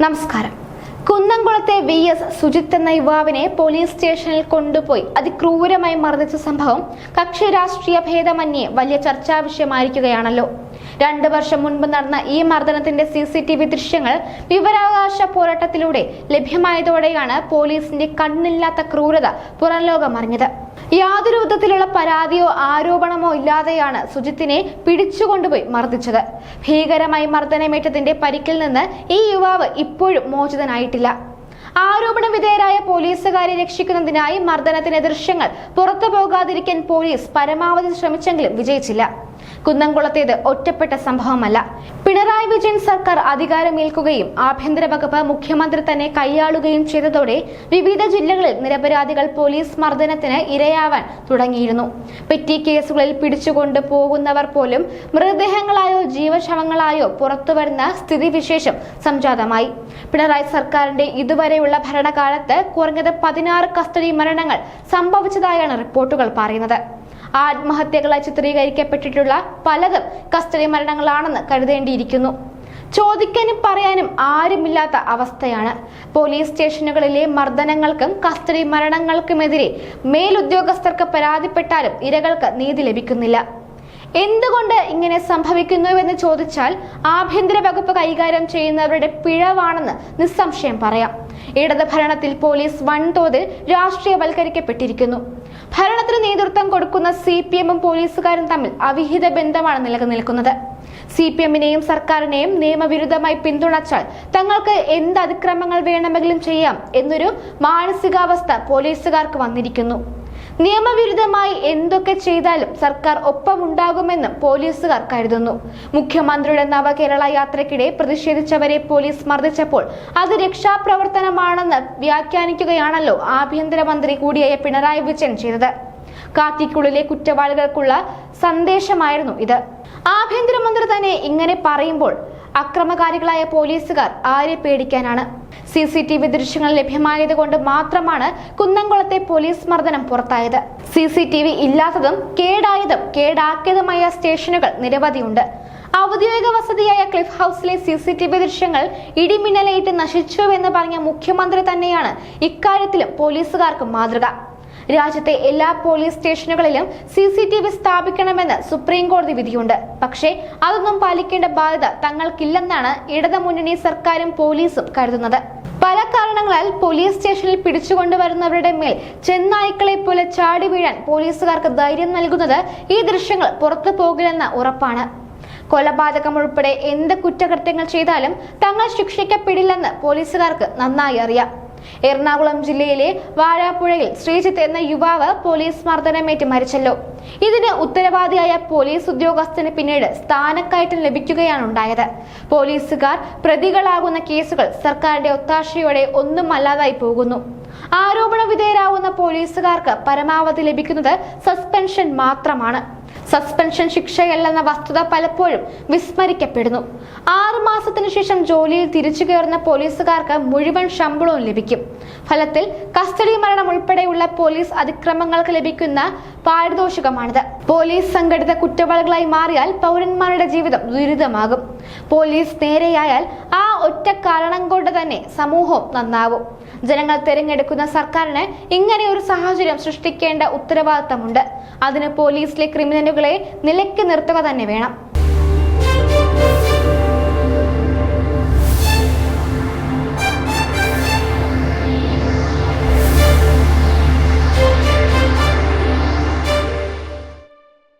നമസ്കാരം. കുന്നംകുളത്തെ VS സുജിത്ത് എന്ന യുവാവിനെ പോലീസ് സ്റ്റേഷനിൽ കൊണ്ടുപോയി അതിക്രൂരമായി മർദ്ദിച്ച സംഭവം കക്ഷി രാഷ്ട്രീയ ഭേദമന്യേ വലിയ ചർച്ചാ വിഷയമായിരിക്കുകയാണല്ലോ. 2 വർഷം മുൻപ് നടന്ന ഈ മർദ്ദനത്തിന്റെ CCTV ദൃശ്യങ്ങൾ വിവരാവകാശ പോരാട്ടത്തിലൂടെ ലഭ്യമായതോടെയാണ് പോലീസിന്റെ കണ്ണില്ലാത്ത ക്രൂരത പുറംലോകം അറിഞ്ഞത്. യാതൊരു വിധത്തിലുള്ള പരാതിയോ ആരോപണമോ ഇല്ലാതെയാണ് സുജിത്തിനെ പിടിച്ചുകൊണ്ടുപോയി മർദ്ദിച്ചത്. ഭീകരമായി മർദ്ദനമേറ്റതിന്റെ പരിക്കിൽ നിന്ന് ഈ യുവാവ് ഇപ്പോഴും മോചിതനായിട്ടില്ല. ആരോപണ വിധേയരായ പോലീസുകാരെ രക്ഷിക്കുന്നതിനായി മർദ്ദനത്തിന്റെ ദൃശ്യങ്ങൾ പുറത്തു പോകാതിരിക്കാൻ പോലീസ് പരമാവധി ശ്രമിച്ചെങ്കിലും വിജയിച്ചില്ല. കുന്നംകുളത്തേത് ഒറ്റപ്പെട്ട സംഭവമല്ല. പിണറായി വിജയൻ സർക്കാർ അധികാരമേൽക്കുകയും ആഭ്യന്തര വകുപ്പ് മുഖ്യമന്ത്രി തന്നെ കൈയാളുകയും ചെയ്തതോടെ വിവിധ ജില്ലകളിൽ നിരപരാധികൾ പോലീസ് മർദ്ദനത്തിന് ഇരയാവാൻ തുടങ്ങിയിരുന്നു. പെറ്റി കേസുകളിൽ പിടിച്ചുകൊണ്ട് പോകുന്നവർ പോലും മൃതദേഹങ്ങളായോ ജീവശവങ്ങളായോ പുറത്തുവരുന്ന സ്ഥിതിവിശേഷം സംജാതമായി. പിണറായി സർക്കാരിന്റെ ഇതുവരെയുള്ള ഭരണകാലത്ത് കുറഞ്ഞത് 16 കസ്റ്റഡി മരണങ്ങൾ സംഭവിച്ചതായാണ് റിപ്പോർട്ടുകൾ പറയുന്നത്. ആത്മഹത്യകളായി ചിത്രീകരിക്കപ്പെട്ടിട്ടുള്ള പലതും കസ്റ്റഡി മരണങ്ങളാണെന്ന് കരുതേണ്ടിയിരിക്കുന്നു. ചോദിക്കാനും പറയാനും ആരുമില്ലാത്ത അവസ്ഥയാണ്. പോലീസ് സ്റ്റേഷനുകളിലെ മർദ്ദനങ്ങൾക്കും കസ്റ്റഡി മരണങ്ങൾക്കുമെതിരെ മേലുദ്യോഗസ്ഥർക്ക് പരാതിപ്പെട്ടാലും ഇരകൾക്ക് നീതി ലഭിക്കുന്നില്ല. എന്തുകൊണ്ട് ഇങ്ങനെ സംഭവിക്കുന്നുവെന്ന് ചോദിച്ചാൽ ആഭ്യന്തര വകുപ്പ് കൈകാര്യം ചെയ്യുന്നവരുടെ പിഴവാണെന്ന് നിസ്സംശയം പറയാം. ഇടത് ഭരണത്തിൽ പോലീസ് വൻതോതിൽ രാഷ്ട്രീയവൽക്കരിക്കപ്പെട്ടിരിക്കുന്നു. ഭരണത്തിന് നേതൃത്വം കൊടുക്കുന്ന CPM-ഉം പോലീസുകാരും തമ്മിൽ അവിഹിത ബന്ധമാണ് നിലനിൽക്കുന്നത്. CPM-നെയും സർക്കാരിനെയും നിയമവിരുദ്ധമായി പിന്തുണച്ചാൽ തങ്ങൾക്ക് എന്ത് അതിക്രമങ്ങൾ വേണമെങ്കിലും ചെയ്യാം എന്നൊരു മാനസികാവസ്ഥ പോലീസുകാർക്ക് വന്നിരിക്കുന്നു. നിയമവിരുദ്ധമായി എന്തൊക്കെ ചെയ്താലും സർക്കാർ ഒപ്പമുണ്ടാകുമെന്നും പോലീസുകാർ കരുതുന്നു. മുഖ്യമന്ത്രിയുടെ നവകേരള യാത്രയ്ക്കിടെ പ്രതിഷേധിച്ചവരെ പോലീസ് മർദ്ദിച്ചപ്പോൾ അത് രക്ഷാപ്രവർത്തനമാണെന്ന് വ്യാഖ്യാനിക്കുകയാണല്ലോ ആഭ്യന്തരമന്ത്രി കൂടിയായ പിണറായി വിജയൻ ചെയ്തത്. കാക്കിക്കുള്ളിലെ കുറ്റവാളികൾക്കുള്ള സന്ദേശമായിരുന്നു ഇത്. ആഭ്യന്തരമന്ത്രി തന്നെ ഇങ്ങനെ പറയുമ്പോൾ അക്രമകാരികളായ പോലീസുകാർ ആരെ പേടിക്കാനാണ്? CCTV ദൃശ്യങ്ങൾ ലഭ്യമായത് കൊണ്ട് മാത്രമാണ് കുന്നംകുളത്തെ പോലീസ് മർദ്ദനം പുറത്തായത്. CCTV ഇല്ലാത്തതും കേടായതും കേടാക്കിയതുമായ സ്റ്റേഷനുകൾ നിരവധിയുണ്ട്. ഔദ്യോഗിക വസതിയായ ക്ലിഫ് ഹൗസിലെ CCTV ദൃശ്യങ്ങൾ ഇടിമിന്നലേറ്റ് നശിച്ചുവെന്ന് പറഞ്ഞ മുഖ്യമന്ത്രി തന്നെയാണ് ഇക്കാര്യത്തിലും പോലീസുകാർക്ക് മാതൃക. രാജ്യത്തെ എല്ലാ പോലീസ് സ്റ്റേഷനുകളിലും CCTV സ്ഥാപിക്കണമെന്ന് സുപ്രീം കോടതി വിധിയുണ്ട്. പക്ഷേ അതൊന്നും പാലിക്കേണ്ട ബാധ്യത തങ്ങൾക്കില്ലെന്നാണ് ഇടത് മുന്നണി സർക്കാരും പോലീസും കരുതുന്നത്. പല കാരണങ്ങളാൽ പോലീസ് സ്റ്റേഷനിൽ പിടിച്ചുകൊണ്ടുവരുന്നവരുടെ മേൽ ചെന്നായ്ക്കളെ പോലെ ചാടി വീഴാൻ പോലീസുകാർക്ക് ധൈര്യം നൽകുന്നത് ഈ ദൃശ്യങ്ങൾ പുറത്തു പോകില്ലെന്ന ഉറപ്പാണ്. കൊലപാതകം ഉൾപ്പെടെ എന്ത് കുറ്റകൃത്യങ്ങൾ ചെയ്താലും തങ്ങൾ ശിക്ഷിക്കപ്പെടില്ലെന്ന് പോലീസുകാർക്ക് നന്നായി അറിയാം. എറണാകുളം ജില്ലയിലെ വാഴാപ്പുഴയിൽ ശ്രീജിത്ത് എന്ന യുവാവ് പോലീസ് മർദ്ദനമേറ്റ് മരിച്ചല്ലോ. ഇതിന് ഉത്തരവാദിയായ പോലീസ് ഉദ്യോഗസ്ഥന് പിന്നീട് സ്ഥാനക്കയറ്റം ലഭിക്കുകയാണ് ഉണ്ടായത്. പോലീസുകാർ പ്രതികളാകുന്ന കേസുകൾ സർക്കാരിന്റെ ഒത്താശയോടെ ഒന്നും അല്ലാതായി പോകുന്നു. ആരോപണ വിധേയരാകുന്ന പോലീസുകാർക്ക് പരമാവധി ലഭിക്കുന്നത് സസ്പെൻഷൻ മാത്രമാണ്. സസ്പെൻഷൻ ശിക്ഷയല്ലെന്ന വസ്തുത പലപ്പോഴും വിസ്മരിക്കപ്പെടുന്നു. 6 മാസത്തിനു ശേഷം ജോലിയിൽ തിരിച്ചു കയറുന്ന പോലീസുകാർക്ക് മുഴുവൻ ശമ്പളവും ലഭിക്കും. ഫലത്തിൽ കസ്റ്റഡി മരണം ഉൾപ്പെടെയുള്ള പോലീസ് അതിക്രമങ്ങൾക്ക് ലഭിക്കുന്ന പാരിതോഷികമാണിത്. പോലീസ് സംഘടിത കുറ്റവാളികളായി മാറിയാൽ പൗരന്മാരുടെ ജീവിതം ദുരിതമാകും. പോലീസ് നേരെയായാൽ ആ ഒറ്റ കാരണം കൊണ്ട് തന്നെ സമൂഹവും നന്നാവും. ജനങ്ങൾ തിരഞ്ഞെടുക്കുന്ന സർക്കാരിന് ഇങ്ങനെ ഒരു സാഹചര്യം സൃഷ്ടിക്കേണ്ട ഉത്തരവാദിത്തമുണ്ട്. അതിന് പോലീസിലെ ക്രിമിനലുകളെ നിലയ്ക്ക് നിർത്തുക തന്നെ വേണം.